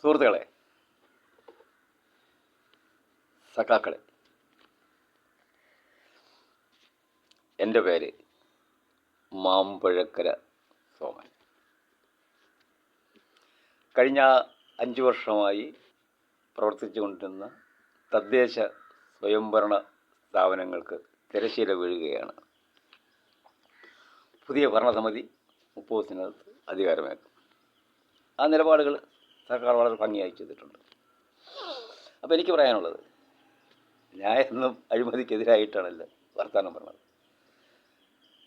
സുഹൃത്തുക്കളെ, സഖാക്കളെ, എൻ്റെ പേര് മാമ്പഴക്കര സോമൻ. കഴിഞ്ഞ 5 വർഷമായി പ്രവർത്തിച്ചു കൊണ്ടിരുന്ന തദ്ദേശ സ്വയംഭരണ സ്ഥാപനങ്ങൾക്ക് തിരശ്ശീല വീഴുകയാണ്. പുതിയ ഭരണസമിതി 30 ദിവസത്തിനകത്ത് അധികാരമേക്കും. ആ നിലപാടുകൾ സർക്കാർ വളരെ ഭംഗിയായി ചെയ്തിട്ടുണ്ട്. അപ്പോൾ എനിക്ക് പറയാനുള്ളത്, ഞാൻ എന്നും അഴിമതിക്കെതിരായിട്ടാണല്ലോ വർത്തമാനം പറഞ്ഞത്.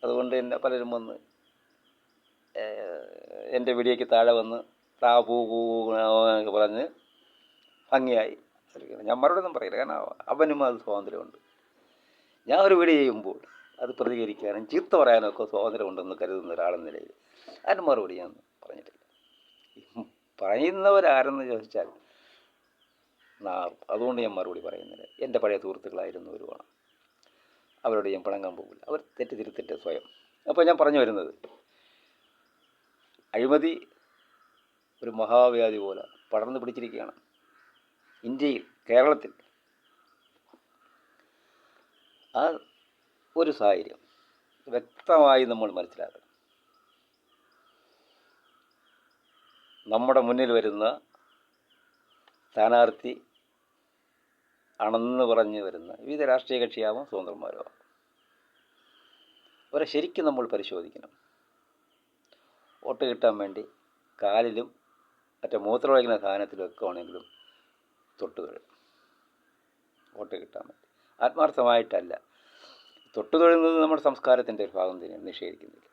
അതുകൊണ്ട് തന്നെ പലരും വന്ന് എൻ്റെ വീഡിയോയ്ക്ക് താഴെ വന്ന് പൂ എന്നൊക്കെ പറഞ്ഞ് ഭംഗിയായി. ഞാൻ മറുപടിയൊന്നും പറയില്ല, കാരണം അവനും അത് സ്വാതന്ത്ര്യമുണ്ട്. ഞാൻ ഒരു വീഡിയോ ചെയ്യുമ്പോൾ അത് പ്രതികരിക്കാനും ചീത്ത പറയാനും ഒക്കെ സ്വാതന്ത്ര്യമുണ്ടെന്ന് കരുതുന്ന ഒരാളെന്ന നിലയിൽ അതിന് മറുപടി ഞാൻ പറഞ്ഞിട്ടില്ല. പറയുന്നവരാരെന്ന് ചോദിച്ചാൽ അതുകൊണ്ട് ഞാൻ മറുപടി പറയുന്നില്ല. എൻ്റെ പഴയ സുഹൃത്തുക്കളായിരുന്നവരുമാണ്. അവരോട് ഞാൻ പിണങ്ങാൻ പോകില്ല. അവർ തെറ്റ് തിരുത്തട്ടെ സ്വയം. അപ്പോൾ ഞാൻ പറഞ്ഞു വരുന്നത്, അഴിമതി ഒരു മഹാവ്യാധി പോലെ പടർന്നു പിടിച്ചിരിക്കുകയാണ് ഇന്ത്യയിൽ, കേരളത്തിൽ. ആ ഒരു സാഹചര്യം വ്യക്തമായി നമ്മൾ മനസ്സിലാക്കണം. നമ്മുടെ മുന്നിൽ വരുന്ന സ്ഥാനാർത്ഥി ആണെന്ന് പറഞ്ഞ് വരുന്ന വിവിധ രാഷ്ട്രീയ കക്ഷിയാവാം, സ്വതന്ത്രന്മാരാവാം, അവരെ ശരിക്കും നമ്മൾ പരിശോധിക്കണം. വോട്ട് കിട്ടാൻ വേണ്ടി കാലിലും മറ്റേ മൂത്രമൊഴിക്കുന്ന സാധനത്തിലൊക്കെ ആണെങ്കിലും തൊട്ട് തൊഴും. വോട്ട് കിട്ടാൻ വേണ്ടി ആത്മാർത്ഥമായിട്ടല്ല. തൊട്ട് തൊഴുന്നത് നമ്മുടെ സംസ്കാരത്തിൻ്റെ ഒരു ഭാഗം തന്നെ, നിഷേധിക്കുന്നില്ല.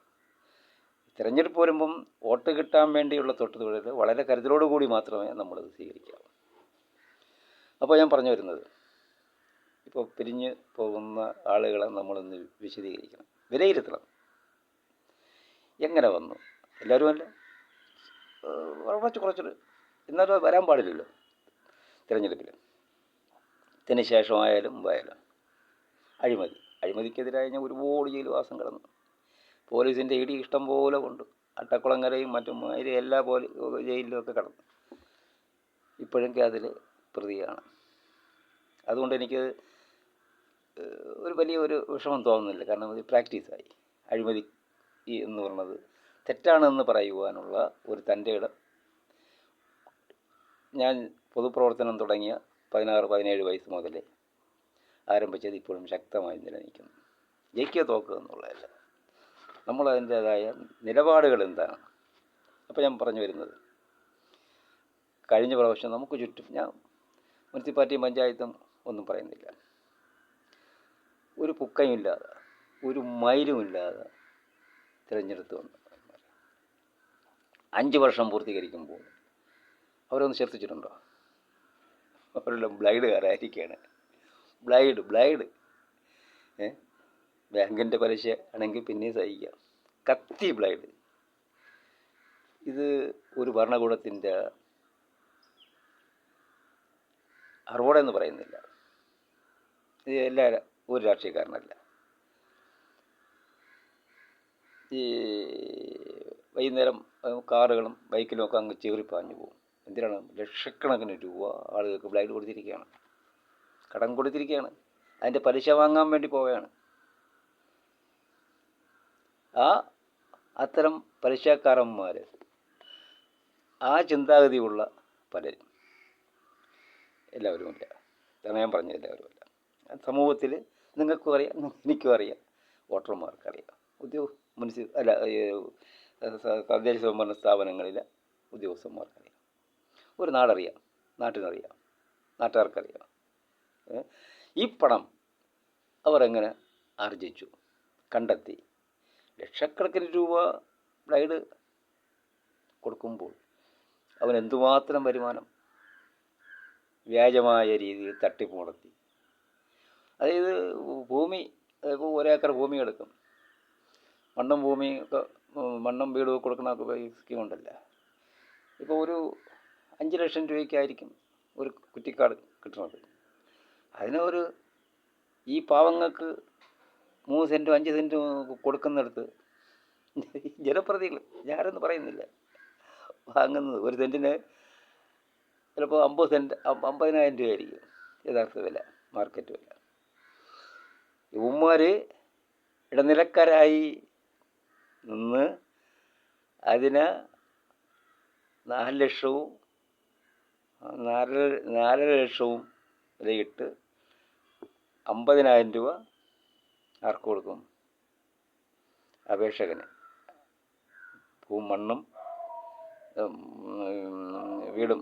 തിരഞ്ഞെടുപ്പ് വരുമ്പം വോട്ട് കിട്ടാൻ വേണ്ടിയുള്ള തൊട്ട് തൊഴിൽ വളരെ കരുതലോടുകൂടി മാത്രമേ നമ്മളത് സ്വീകരിക്കാവൂ. അപ്പോൾ ഞാൻ പറഞ്ഞു വരുന്നത്, ഇപ്പോൾ പിരിഞ്ഞ് പോകുന്ന ആളുകളെ നമ്മളൊന്ന് വിശദീകരിക്കണം, വിലയിരുത്തണം. എങ്ങനെ വന്നു? എല്ലാവരും അല്ല, കുറച്ചൊരു എന്നാലും വരാൻ പാടില്ലല്ലോ തിരഞ്ഞെടുപ്പിൽ. ഇതിന് ശേഷമായാലും മുമ്പായാലും അഴിമതിക്കെതിരായി ഞാൻ ഒരുപാട് ജയിൽവാസം കിടന്നു. പോലീസിൻ്റെ ഇടി ഇഷ്ടം പോലെ കൊണ്ട് അട്ടക്കുളങ്ങരയും മറ്റും എല്ലാ ജയിലിലുമൊക്കെ കിടന്നു. ഇപ്പോഴൊക്കെ അതിൽ പ്രതിയാണ്. അതുകൊണ്ട് എനിക്ക് വലിയൊരു വിഷമം തോന്നുന്നില്ല. കാരണം അത് പ്രാക്ടീസായി. അഴിമതി എന്ന് പറയുന്നത് തെറ്റാണെന്ന് പറയുവാനുള്ള ഒരു തൻ്റെ ഇടം ഞാൻ പൊതുപ്രവർത്തനം തുടങ്ങിയ 16-17 വയസ്സ് മുതലേ ആരംഭിച്ചത് ഇപ്പോഴും ശക്തമായി നിലനിൽക്കുന്നു. ജയിക്കുക തോക്കുക എന്നുള്ളതല്ല, നമ്മളതിൻ്റേതായ നിലപാടുകൾ എന്താണ്. അപ്പോൾ ഞാൻ പറഞ്ഞു വരുന്നത്, കഴിഞ്ഞ പ്രാവശ്യം നമുക്ക് ചുറ്റും, ഞാൻ മുനിസിപ്പാലിറ്റിയും പഞ്ചായത്തും ഒന്നും പറയുന്നില്ല, ഒരു പുക്കയുമില്ലാതെ ഒരു മൈലുമില്ലാതെ തിരഞ്ഞെടുത്ത് വന്നു 5 വർഷം പൂർത്തീകരിക്കുമ്പോൾ അവരൊന്ന് ശ്രദ്ധിച്ചിട്ടുണ്ടോ? അവരെല്ലാം ബ്ലൈഡുകാരായിരിക്കുകയാണ്. ബ്ലൈഡ് ബാങ്കിൻ്റെ പലിശ ആണെങ്കിൽ പിന്നെയും സഹിക്കാം. കത്തി ബ്ലൈഡ്. ഇത് ഒരു ഭരണകൂടത്തിൻ്റെ അറിവോടെന്ന് പറയുന്നില്ല. ഇത് ഒരു രാഷ്ട്രീയക്കാരനല്ല. ഈ വൈകുന്നേരം കാറുകളും ബൈക്കിലും ഒക്കെ അങ്ങ് ചീറിപ്പാഞ്ഞു പോകും. എന്തിനാണ്? ലക്ഷക്കണക്കിന് രൂപ ആളുകൾക്ക് ബ്ലൈഡ് കൊടുത്തിരിക്കുകയാണ്, കടം കൊടുത്തിരിക്കുകയാണ്. അതിൻ്റെ പലിശ വാങ്ങാൻ വേണ്ടി പോവുകയാണ്. അത്തരം പലിശക്കാരന്മാർ, ആ ചിന്താഗതിയുള്ള പലരും, എല്ലാവരുമില്ല, ഇതാണ് ഞാൻ പറഞ്ഞത്, എല്ലാവരുമല്ല. സമൂഹത്തിൽ നിങ്ങൾക്കും അറിയാം, എനിക്കും അറിയാം, വോട്ടർമാർക്കറിയാം, തദ്ദേശ സ്വയംഭരണ സ്ഥാപനങ്ങളിലെ ഉദ്യോഗസ്ഥന്മാർക്കറിയാം, ഒരു നാടറിയാം, നാട്ടിനറിയാം, നാട്ടുകാർക്കറിയാം. ഈ പണം അവർ എങ്ങനെ ആർജിച്ചു, കണ്ടെത്തി. ലക്ഷക്കണക്കിന് രൂപ ബ്ലൈഡ് കൊടുക്കുമ്പോൾ അവൻ എന്തുമാത്രം വരുമാനം വ്യാജമായ രീതിയിൽ തട്ടിപ്പ് നടത്തി. അതായത് ഭൂമി, ഇപ്പോൾ 1 ഏക്കർ ഭൂമി എടുക്കും, മണ്ണും വീടും കൊടുക്കണ സ്കീമുണ്ടല്ല. ഇപ്പോൾ ഒരു 5 ലക്ഷം രൂപയ്ക്കായിരിക്കും ഒരു കുറ്റിക്കാട് കിട്ടുന്നത്. അതിനൊരു ഈ പാവങ്ങൾക്ക് 3 സെൻറ്റും 5 സെൻറ്റും കൊടുക്കുന്നിടത്ത് ജനപ്രതികൾ, ഞാനൊന്നും പറയുന്നില്ല, വാങ്ങുന്നത് 1 സെൻറ്റിന് ചിലപ്പോൾ 50,000 രൂപയായിരിക്കും യഥാർത്ഥ വില, മാർക്കറ്റ് വില. ഇവന്മാർ ഇടനിലക്കാരായി നിന്ന് അതിന് 4 ലക്ഷവും 4.5 ലക്ഷവും വിലയിട്ട് 50,000 രൂപ ആർക്ക് കൊടുക്കും? അപേക്ഷകന്. മണ്ണും വീടും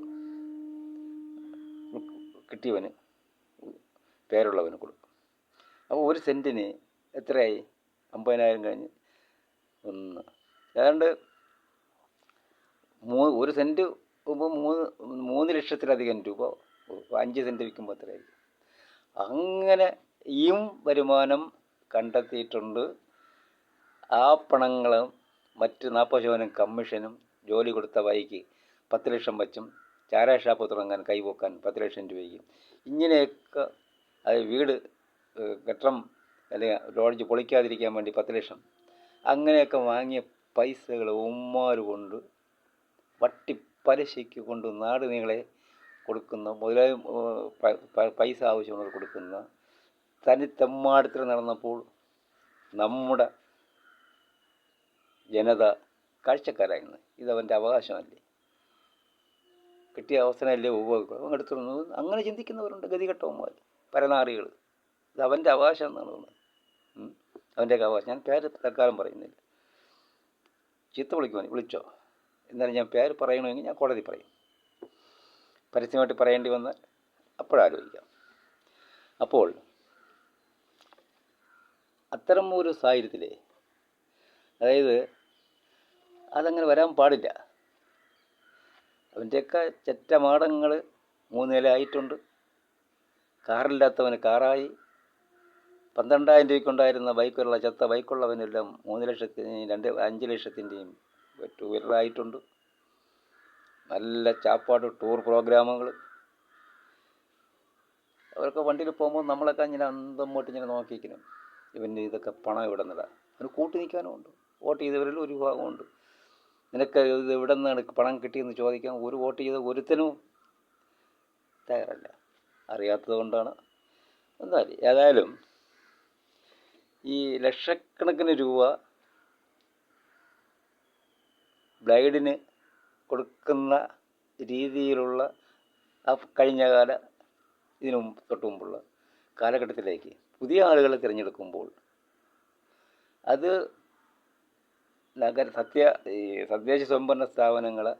കിട്ടിയവന്, പേരുള്ളവന് കൊടുക്കും. അപ്പോൾ ഒരു സെൻറ്റിന് എത്രയായി? 50,000 കഴിഞ്ഞ് ഏതാണ്ട് ഒരു സെൻറ്റ് ഇപ്പോൾ 3 ലക്ഷത്തിലധികം രൂപ 5 സെൻറ്റ് വിൽക്കുമ്പോൾ എത്രയായിരിക്കും? അങ്ങനെ ഈയും വരുമാനം കണ്ടെത്തിയിട്ടുണ്ട്. ആ പണങ്ങളും മറ്റ് 40% കമ്മീഷനും, ജോലി കൊടുത്ത വൈകി 10 ലക്ഷം വച്ചും ചാരായ ഷാപ്പ് തുടങ്ങാൻ കൈപോക്കാൻ 10 ലക്ഷം രൂപയ്ക്ക്, ഇങ്ങനെയൊക്കെ അത് വീട് കെട്ടം അല്ലെങ്കിൽ ലോഡ്ജ് പൊളിക്കാതിരിക്കാൻ വേണ്ടി 10 ലക്ഷം, അങ്ങനെയൊക്കെ വാങ്ങിയ പൈസകൾ ഉമ്മാർ കൊണ്ട് വട്ടിപ്പലിശയ്ക്ക് കൊണ്ട് നാട് നീളെ കൊടുക്കുന്ന, മുതലായി പൈസ ആവശ്യമുള്ളവർ കൊടുക്കുന്ന തനി തെമ്മാടത്തിൽ നടന്നപ്പോൾ നമ്മുടെ ജനത കാഴ്ചക്കാരായിരുന്നു. ഇതവൻ്റെ അവകാശമല്ലേ, കിട്ടിയ അവസരമല്ലേ ഉപയോഗിക്കുക, എടുത്തിരുന്നത്. അങ്ങനെ ചിന്തിക്കുന്നവരുണ്ട്, ഗതികെട്ടവന്മാർ, പരനാറികൾ. ഇത് അവൻ്റെ അവകാശം എന്നാണ് തോന്നുന്നത്, അവൻ്റെയൊക്കെ അവകാശം. ഞാൻ പേര് തൽക്കാലം പറയുന്നില്ല, ചീത്ത വിളിച്ചോ, എന്നാലും ഞാൻ പേര് പറയണമെങ്കിൽ ഞാൻ കോടതി പറയും. പരസ്യമായിട്ട് പറയേണ്ടി വന്നാൽ അപ്പോഴാലോചിക്കാം. അപ്പോൾ അത്തരം ഒരു സാഹചര്യത്തിൽ, അതായത് അതങ്ങനെ വരാൻ പാടില്ല. അവൻ്റെയൊക്കെ ചെറ്റമാടങ്ങൾ 3 നില ആയിട്ടുണ്ട്. കാറില്ലാത്തവന് കാറായി. 12,000 രൂപയ്ക്കുണ്ടായിരുന്ന ബൈക്കുള്ള ചെത്ത ബൈക്കുള്ളവനെല്ലാം 3 ലക്ഷത്തിൻ്റെയും 5 ലക്ഷത്തിൻ്റെയും ടൂ വീലറായിട്ടുണ്ട്. നല്ല ചാപ്പാട്, ടൂർ പ്രോഗ്രാമുകൾ. അവരൊക്കെ വണ്ടിയിൽ പോകുമ്പോൾ നമ്മളൊക്കെ ഇങ്ങനെ അന്തം ഇങ്ങനെ നോക്കിയിരിക്കണം, ഇവന് ഇതൊക്കെ പണം ഇവിടെ നിന്നിടാം. അവന് കൂട്ടി നിൽക്കാനും ഉണ്ട്. വോട്ട് ചെയ്തവരിൽ ഒരു വിഭാഗമുണ്ട്, നിനക്ക് ഇത് ഇവിടെ നിന്നാണ് പണം കിട്ടിയെന്ന് ചോദിക്കാൻ ഒരു വോട്ട് ചെയ്ത ഒരുത്തനും തയ്യാറല്ല. അറിയാത്തത് കൊണ്ടാണ്. എന്തായാലും ഏതായാലും ഈ ലക്ഷക്കണക്കിന് രൂപ ബ്ലൈഡിന് കൊടുക്കുന്ന രീതിയിലുള്ള ആ കഴിഞ്ഞ കാല, ഇതിനു തൊട്ട് മുമ്പുള്ള കാലഘട്ടത്തിലേക്ക് പുതിയ ആളുകളെ തിരഞ്ഞെടുക്കുമ്പോൾ അത് തദ്ദേശ സ്വയംഭരണ സ്ഥാപനങ്ങളെ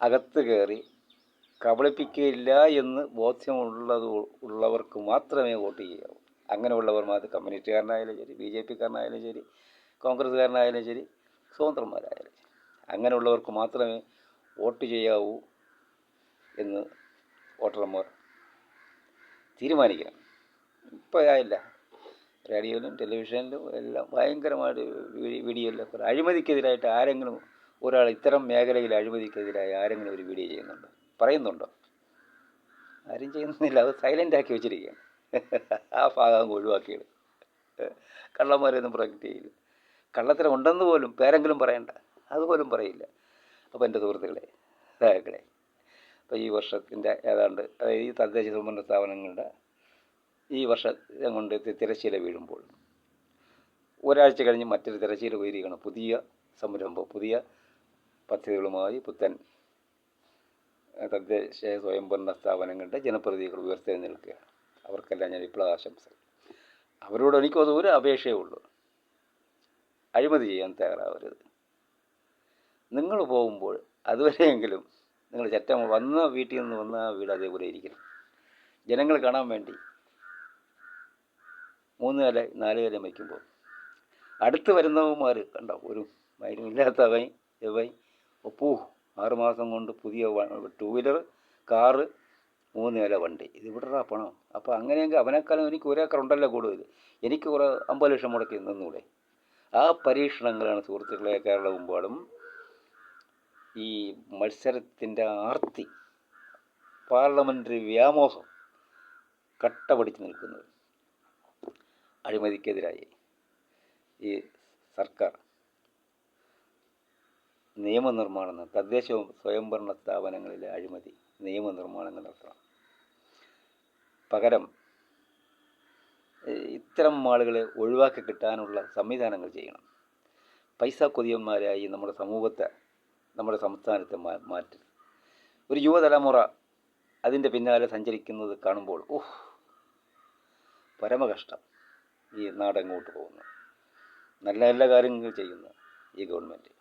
അകത്ത് കയറി കബളിപ്പിക്കുകയില്ല എന്ന് ബോധ്യമുള്ളവർക്ക് മാത്രമേ വോട്ട് ചെയ്യാവൂ. അങ്ങനെയുള്ളവർ മാത്രം, കമ്മ്യൂണിസ്റ്റുകാരനായാലും ശരി, BJP-കാരനായാലും ശരി, കോൺഗ്രസ്സുകാരനായാലും ശരി, സ്വതന്ത്രന്മാരായാലും ശരി, അങ്ങനെയുള്ളവർക്ക് മാത്രമേ വോട്ട് ചെയ്യാവൂ എന്ന് വോട്ടർമാർ തീരുമാനിക്കണം. ഇപ്പോൾ ആയില്ല, റേഡിയോയിലും ടെലിവിഷനിലും എല്ലാം ഭയങ്കരമായിട്ട് വീഡിയോയിലൊക്കെ അഴിമതിക്കെതിരായിട്ട് ആരെങ്കിലും ഒരാൾ ഇത്തരം മേഖലയിൽ അഴിമതിക്കെതിരായി ആരെങ്കിലും ഒരു വീഡിയോ ചെയ്യുന്നുണ്ടോ, പറയുന്നുണ്ടോ? ആരും ചെയ്യുന്നില്ല. അത് സൈലൻ്റ് ആക്കി വെച്ചിരിക്കുകയാണ്. ആ ഭാഗം ഒഴിവാക്കിയത്. കള്ളന്മാരെയൊന്നും പ്രൊജക്റ്റ് ചെയ്യില്ല. കള്ളത്തരം ഉണ്ടെന്ന് പോലും പേരെങ്കിലും പറയണ്ട, അതുപോലും പറയില്ല. അപ്പോൾ എൻ്റെ സുഹൃത്തുക്കളെ, സഹാക്കളെ, അപ്പോൾ ഈ വർഷത്തിൻ്റെ ഏതാണ്ട്, അതായത് ഈ തദ്ദേശ സ്വയംഭരണ സ്ഥാപനങ്ങളുടെ ഈ വർഷം കൊണ്ട് തിരശ്ശീല വീഴുമ്പോൾ ഒരാഴ്ച കഴിഞ്ഞ് മറ്റൊരു തിരശ്ശീല ഉയരുകയാണ്. പുതിയ സംരംഭം, പുതിയ പദ്ധതികളുമായി പുത്തൻ തദ്ദേശ സ്വയംഭരണ സ്ഥാപനങ്ങളുടെ ജനപ്രതിനിധികൾ ഉയർത്തെഴുന്നേൽക്കുകയാണ്. അവർക്കെല്ലാം ഞാൻ വിപ്ലവാശംസകൾ. അവരോട് എനിക്കത് ഒരു അപേക്ഷയേ ഉള്ളൂ, അഴിമതി ചെയ്യാൻ തയ്യാറാവരുത്. നിങ്ങൾ പോകുമ്പോൾ അതുവരെയെങ്കിലും നിങ്ങൾ വന്ന വീട്ടിൽ നിന്ന് വന്ന ആ വീട് അതേപോലെ ഇരിക്കണം. ജനങ്ങൾ കാണാൻ വേണ്ടി 3 നില 4 നില വയ്ക്കുമ്പോൾ അടുത്ത് വരുന്നവന്മാർ കണ്ടോ, ഒരു മരുന്നില്ലാത്തവൻ ഇവൻ 6 മാസം കൊണ്ട് പുതിയ 2 വീലർ, കാറ്, 3 നില വണ്ടി, ഇത് വിടറാ പണം. അപ്പോൾ അങ്ങനെയെങ്കിൽ അവനേക്കാളും എനിക്ക് 1 ഏക്കർ ഉണ്ടല്ലോ കൂടുതൽ, എനിക്ക് 50 ലക്ഷം മുടക്കി നിന്നൂടെ? ആ പരീക്ഷണങ്ങളാണ് സുഹൃത്തുക്കളെ കേരളമെമ്പാടും ഈ മത്സരത്തിൻ്റെ ആർത്തി, പാർലമെൻ്ററി വ്യാമോഹം കട്ട പിടിച്ച് നിൽക്കുന്നത്. അഴിമതിക്കെതിരായി ഈ സർക്കാർ നിയമനിർമ്മാണം തദ്ദേശ സ്വയംഭരണ സ്ഥാപനങ്ങളിലെ അഴിമതി നിയമനിർമ്മാണങ്ങൾ നടത്തണം. പകരം ഇത്തരം ആളുകളെ ഒഴിവാക്കി കിട്ടാനുള്ള സംവിധാനങ്ങൾ ചെയ്യണം. പൈസ കൊതിയന്മാരായി നമ്മുടെ സമൂഹത്തെ, നമ്മുടെ സംസ്ഥാനത്തെ മാറ്റി ഒരു യുവതലമുറ അതിൻ്റെ പിന്നാലെ സഞ്ചരിക്കുന്നത് കാണുമ്പോൾ പരമകഷ്ടം. ഈ നാടെങ്ങോട്ട് പോകുന്നു. നല്ല നല്ല കാര്യങ്ങൾ ചെയ്യുന്നു ഈ ഗവൺമെൻറ്.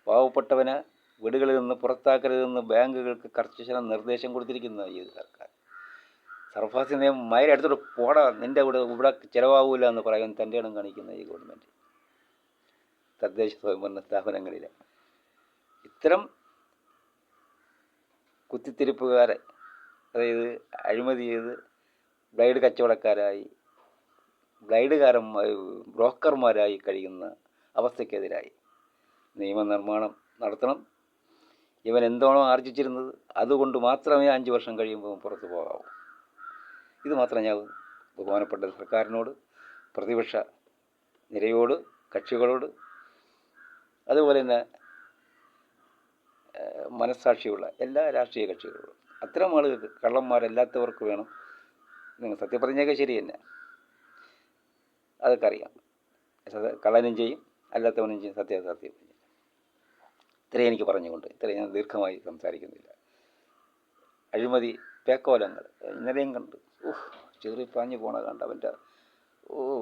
പാവപ്പെട്ടവനെ വീടുകളിൽ നിന്ന് പുറത്താക്കരുതെന്ന് ബാങ്കുകൾക്ക് കർശന നിർദ്ദേശം കൊടുത്തിരിക്കുന്ന ഈ സർക്കാർ. സർഫാസി നിയമം മയരെ അടുത്തോട്ട് പോടാ, നിൻ്റെ ഇവിടെ ചിലവാകില്ല എന്ന് പറയാൻ തൻ്റെ ഇടം കാണിക്കുന്ന ഈ ഗവൺമെൻറ് തദ്ദേശ സ്വയംഭരണ സ്ഥാപനങ്ങളിലെ ഇത്തരം കുത്തിത്തിരിപ്പുകാരെ, അതായത് അഴിമതി ചെയ്ത് ബ്ലൈഡ് കച്ചവടക്കാരായി, ബ്രോക്കർമാരായി കഴിയുന്ന അവസ്ഥയ്ക്കെതിരായി നിയമനിർമ്മാണം നടത്തണം. ഇവൻ എന്താണോ ആർജിച്ചിരുന്നത് അതുകൊണ്ട് മാത്രമേ 5 വർഷം കഴിയുമ്പോൾ പുറത്തു പോകാവൂ. ഇത് മാത്രം ഞാൻ ബഹുമാനപ്പെട്ട സർക്കാരിനോട്, പ്രതിപക്ഷ നിരയോട്, കക്ഷികളോട്, അതുപോലെ തന്നെ മനസ്സാക്ഷിയുള്ള എല്ലാ രാഷ്ട്രീയ കക്ഷികളോടും, അത്തരം ആളുകൾക്ക്, കള്ളന്മാരല്ലാത്തവർക്ക് വേണം. നിങ്ങൾ സത്യപ്രതിജ്ഞയൊക്കെ ശരി തന്നെ, അതൊക്കെ അറിയാം. കള്ളനും ചെയ്യും, അല്ലാത്തവനും ചെയ്യും, സത്യം. ഇത്രയും എനിക്ക് പറഞ്ഞുകൊണ്ട് ഇത്രയും ഞാൻ ദീർഘമായി സംസാരിക്കുന്നില്ല. അഴിമതി പേക്കോലങ്ങൾ ഇന്നലെയും കണ്ട് ചെറിപ്പാഞ്ഞ് പോണ കണ്ട് അവൻ്റെ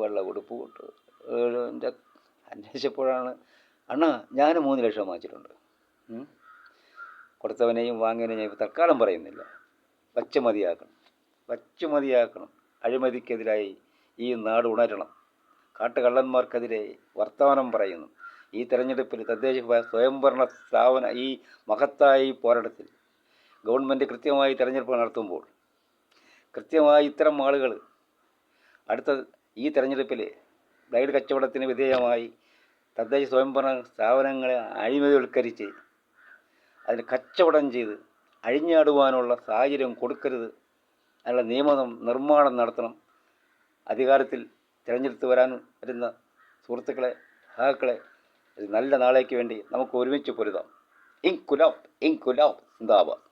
വെള്ള ഉടുപ്പ് കൊട്ട് എൻ്റെ അന്വേഷിച്ചപ്പോഴാണ്, അണ്ണാ ഞാൻ 3 ലക്ഷം വാങ്ങിച്ചിട്ടുണ്ട്. കൊടുത്തവനെയും വാങ്ങിയവനെയും ഞാൻ തൽക്കാലം പറയുന്നില്ല. വച്ച് മതിയാക്കണം. അഴിമതിക്കെതിരായി ഈ നാട് ഉണരണം. കാട്ടുകള്ളന്മാർക്കെതിരെ വർത്തമാനം പറയുന്നു. ഈ തെരഞ്ഞെടുപ്പിൽ തദ്ദേശ സ്വയംഭരണ സ്ഥാപന ഈ മഹത്തായ ഈ പോരാട്ടത്തിൽ ഗവൺമെൻറ് കൃത്യമായി തെരഞ്ഞെടുപ്പ് നടത്തുമ്പോൾ കൃത്യമായി ഇത്തരം ആളുകൾ അടുത്ത ഈ തെരഞ്ഞെടുപ്പിൽ ബ്ലൈഡ് കച്ചവടത്തിന് വിധേയമായി തദ്ദേശ സ്വയംഭരണ സ്ഥാപനങ്ങളെ അഴിമതിവൽക്കരിച്ച് അതിന് കച്ചവടം ചെയ്ത് അഴിഞ്ഞാടുവാനുള്ള സാഹചര്യം കൊടുക്കരുത്. അതിനുള്ള നിർമ്മാണം നടത്തണം. അധികാരത്തിൽ തിരഞ്ഞെടുത്ത് വരുന്ന സുഹൃത്തുക്കളെ, സഹാക്കളെ, നല്ല നാളേക്ക് വേണ്ടി നമുക്ക് ഒരുമിച്ച് പൊരുതാം. ഇൻകുലാബ് സിന്ദാബാദ്.